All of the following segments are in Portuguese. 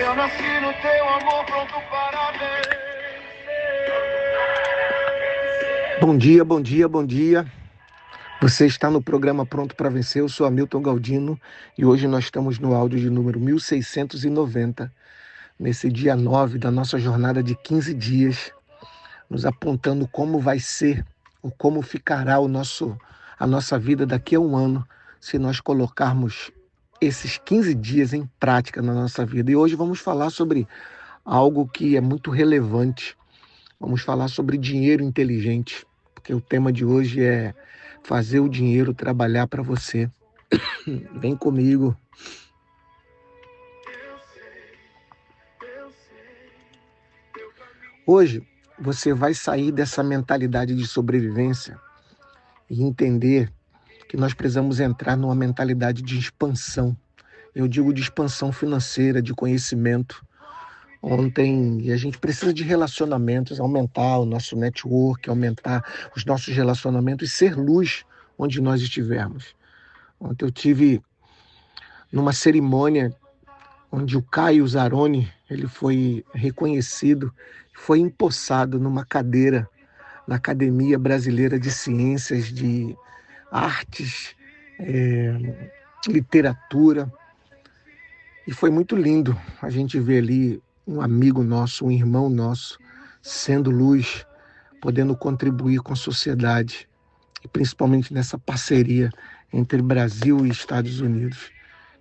Eu nasci no teu amor, pronto para vencer. Bom dia, bom dia, bom dia. Você está no programa Pronto para Vencer. Eu sou Hamilton Galdino e hoje nós estamos no áudio de número 1690, nesse dia 9 da nossa jornada de 15 dias, nos apontando como vai ser ou como ficará a nossa vida daqui a um ano se nós colocarmos esses 15 dias em prática na nossa vida. E hoje vamos falar sobre algo que é muito relevante. Vamos falar sobre dinheiro inteligente, porque o tema de hoje é fazer o dinheiro trabalhar para você. Vem comigo. Hoje você vai sair dessa mentalidade de sobrevivência e entender que nós precisamos entrar numa mentalidade de expansão. Eu digo de expansão financeira, de conhecimento. Ontem, a gente precisa de relacionamentos, aumentar o nosso network, aumentar os nossos relacionamentos e ser luz onde nós estivermos. Ontem eu tive numa cerimônia onde o Caio Zaroni ele foi reconhecido, foi empossado numa cadeira na Academia Brasileira de Ciências, de Artes, Literatura. E foi muito lindo a gente ver ali um amigo nosso, um irmão nosso, sendo luz, podendo contribuir com a sociedade, e principalmente nessa parceria entre Brasil e Estados Unidos.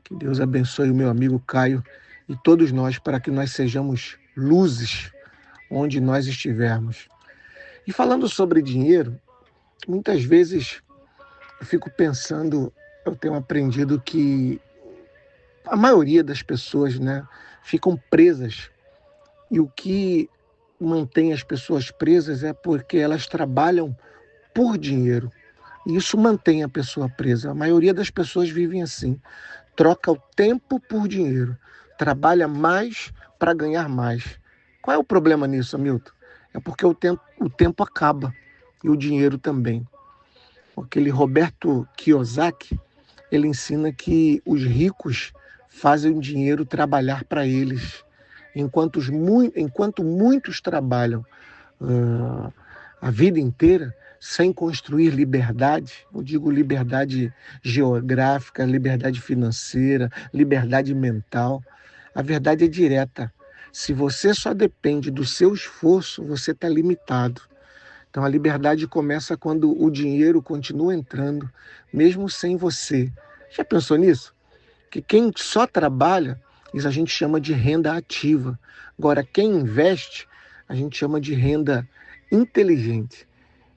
Que Deus abençoe o meu amigo Caio e todos nós para que nós sejamos luzes onde nós estivermos. E falando sobre dinheiro, muitas vezes eu fico pensando, eu tenho aprendido que a maioria das pessoas, né, ficam presas. E o que mantém as pessoas presas é porque elas trabalham por dinheiro. E isso mantém a pessoa presa. A maioria das pessoas vivem assim. Troca o tempo por dinheiro. Trabalha mais para ganhar mais. Qual é o problema nisso, Hamilton? É porque o tempo acaba e o dinheiro também. Aquele Roberto Kiyosaki, ele ensina que os ricos fazem o dinheiro trabalhar para eles, enquanto muitos trabalham a vida inteira sem construir liberdade. Eu digo liberdade geográfica, liberdade financeira, liberdade mental. A verdade é direta. Se você só depende do seu esforço, você está limitado. Então a liberdade começa quando o dinheiro continua entrando, mesmo sem você. Já pensou nisso? Que quem só trabalha, isso a gente chama de renda ativa. Agora, quem investe, a gente chama de renda inteligente.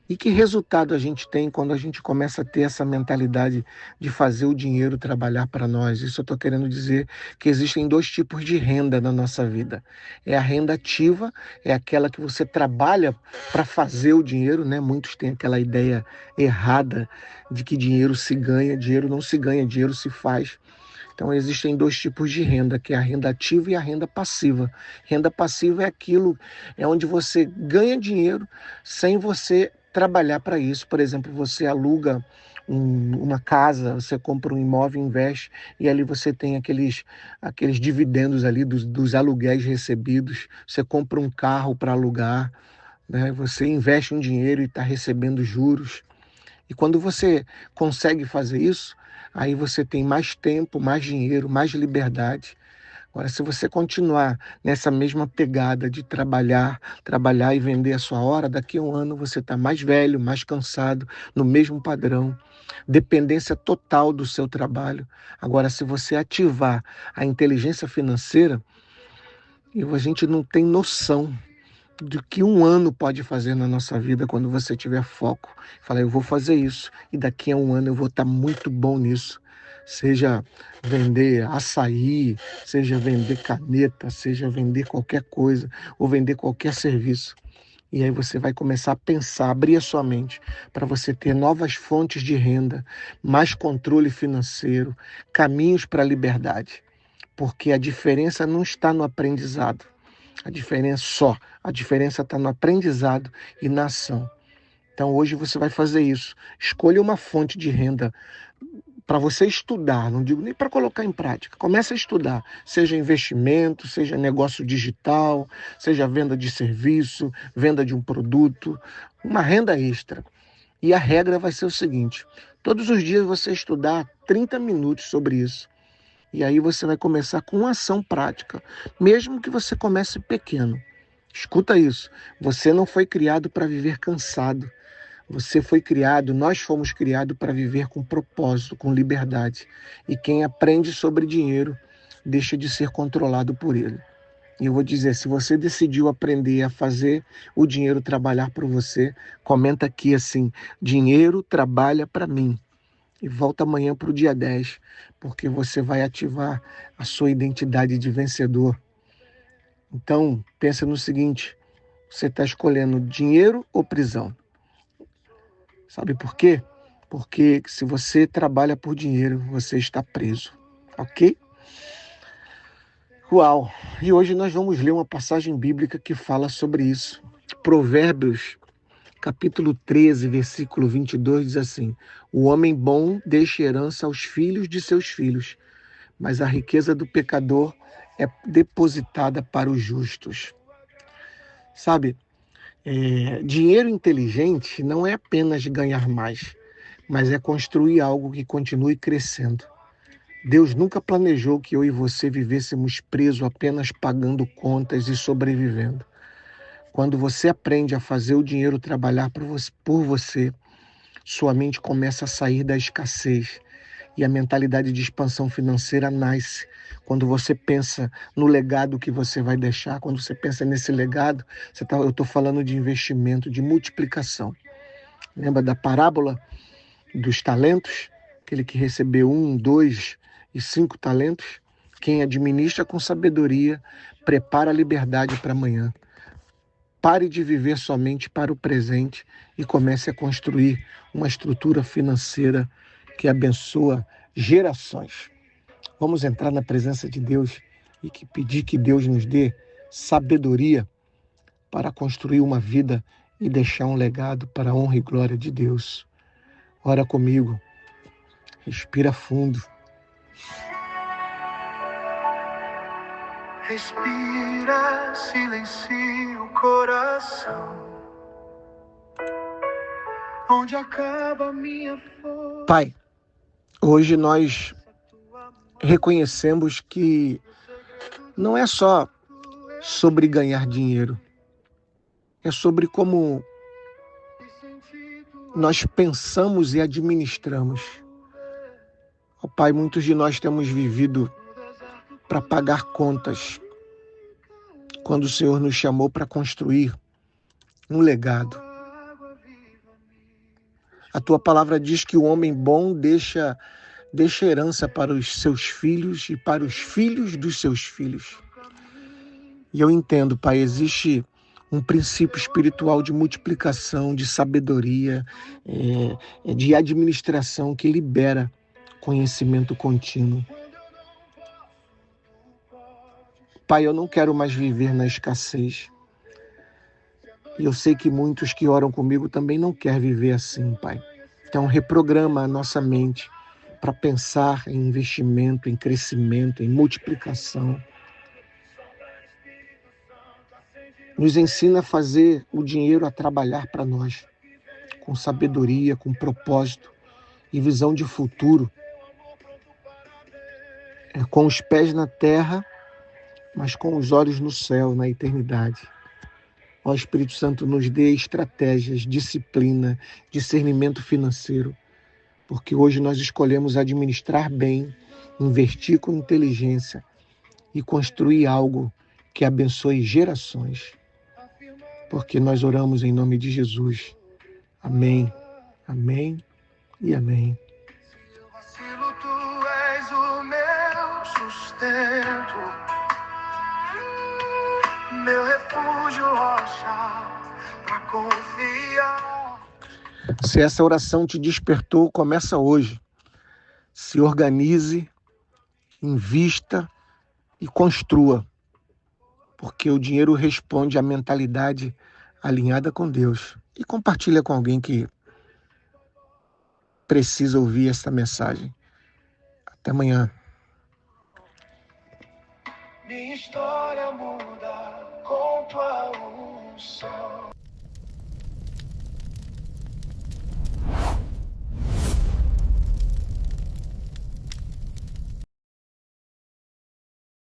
E que resultado a gente tem quando a gente começa a ter essa mentalidade de fazer o dinheiro trabalhar para nós? Isso eu estou querendo dizer que existem dois tipos de renda na nossa vida. É a renda ativa, é aquela que você trabalha para fazer o dinheiro, né? Muitos têm aquela ideia errada de que dinheiro se ganha, dinheiro não se ganha, dinheiro se faz. Então, existem dois tipos de renda, que é a renda ativa e a renda passiva. Renda passiva é aquilo, é onde você ganha dinheiro sem você trabalhar para isso. Por exemplo, você aluga uma casa, você compra um imóvel, investe, e ali você tem aqueles dividendos ali dos aluguéis recebidos. Você compra um carro para alugar, né? Você investe um dinheiro e está recebendo juros. E quando você consegue fazer isso, aí você tem mais tempo, mais dinheiro, mais liberdade. Agora, se você continuar nessa mesma pegada de trabalhar e vender a sua hora, daqui a um ano você está mais velho, mais cansado, no mesmo padrão, dependência total do seu trabalho. Agora, se você ativar a inteligência financeira, e a gente não tem noção do que um ano pode fazer na nossa vida quando você tiver foco. Falar, eu vou fazer isso e daqui a um ano eu vou estar muito bom nisso. Seja vender açaí, seja vender caneta, seja vender qualquer coisa ou vender qualquer serviço. E aí você vai começar a pensar, abrir a sua mente para você ter novas fontes de renda, mais controle financeiro, caminhos para a liberdade. Porque a diferença não está no aprendizado. A diferença está no aprendizado e na ação. Então hoje você vai fazer isso. Escolha uma fonte de renda para você estudar, não digo nem para colocar em prática. Comece a estudar, seja investimento, seja negócio digital, seja venda de serviço, venda de um produto, uma renda extra. E a regra vai ser o seguinte: todos os dias você estudar 30 minutos sobre isso. E aí você vai começar com uma ação prática, mesmo que você comece pequeno. Escuta isso, você não foi criado para viver cansado. Você foi criado, nós fomos criados para viver com propósito, com liberdade. E quem aprende sobre dinheiro deixa de ser controlado por ele. E eu vou dizer, se você decidiu aprender a fazer o dinheiro trabalhar por você, comenta aqui assim: dinheiro trabalha para mim. E volta amanhã para o dia 10, porque você vai ativar a sua identidade de vencedor. Então, pensa no seguinte: você está escolhendo dinheiro ou prisão? Sabe por quê? Porque se você trabalha por dinheiro, você está preso, ok? Uau! E hoje nós vamos ler uma passagem bíblica que fala sobre isso. Provérbios, capítulo 13, versículo 22, diz assim: o homem bom deixa herança aos filhos de seus filhos, mas a riqueza do pecador é depositada para os justos. Sabe, dinheiro inteligente não é apenas ganhar mais, mas é construir algo que continue crescendo. Deus nunca planejou que eu e você vivêssemos presos apenas pagando contas e sobrevivendo. Quando você aprende a fazer o dinheiro trabalhar por você, sua mente começa a sair da escassez e a mentalidade de expansão financeira nasce. Quando você pensa no legado que você vai deixar, quando você pensa nesse legado, eu estou falando de investimento, de multiplicação. Lembra da parábola dos talentos? Aquele que recebeu 1, 2 e 5 talentos? Quem administra com sabedoria prepara a liberdade para amanhã. Pare de viver somente para o presente e comece a construir uma estrutura financeira que abençoa gerações. Vamos entrar na presença de Deus e pedir que Deus nos dê sabedoria para construir uma vida e deixar um legado para a honra e glória de Deus. Ora comigo, respira fundo. Respira, silencia o coração. Onde acaba a minha força? Pai, hoje nós reconhecemos que não é só sobre ganhar dinheiro, é sobre como nós pensamos e administramos. Ó Pai, muitos de nós temos vivido para pagar contas, quando o Senhor nos chamou para construir um legado. A tua palavra diz que o homem bom deixa herança para os seus filhos e para os filhos dos seus filhos. E eu entendo, Pai, existe um princípio espiritual de multiplicação, de sabedoria, de administração que libera conhecimento contínuo. Pai, eu não quero mais viver na escassez. E eu sei que muitos que oram comigo também não querem viver assim, Pai. Então, reprograma a nossa mente para pensar em investimento, em crescimento, em multiplicação. Nos ensina a fazer o dinheiro a trabalhar para nós, com sabedoria, com propósito e visão de futuro. Com os pés na terra, mas com os olhos no céu, na eternidade. Ó Espírito Santo, nos dê estratégias, disciplina, discernimento financeiro, porque hoje nós escolhemos administrar bem, investir com inteligência e construir algo que abençoe gerações. Porque nós oramos em nome de Jesus. Amém, amém e amém. Se eu vacilo, tu és o meu sustento, meu refúgio, rocha, pra confiar. Se essa oração te despertou, começa hoje. Se organize, invista e construa. Porque o dinheiro responde à mentalidade alinhada com Deus. E compartilha com alguém que precisa ouvir essa mensagem. Até amanhã. Minha história muda com tua unção.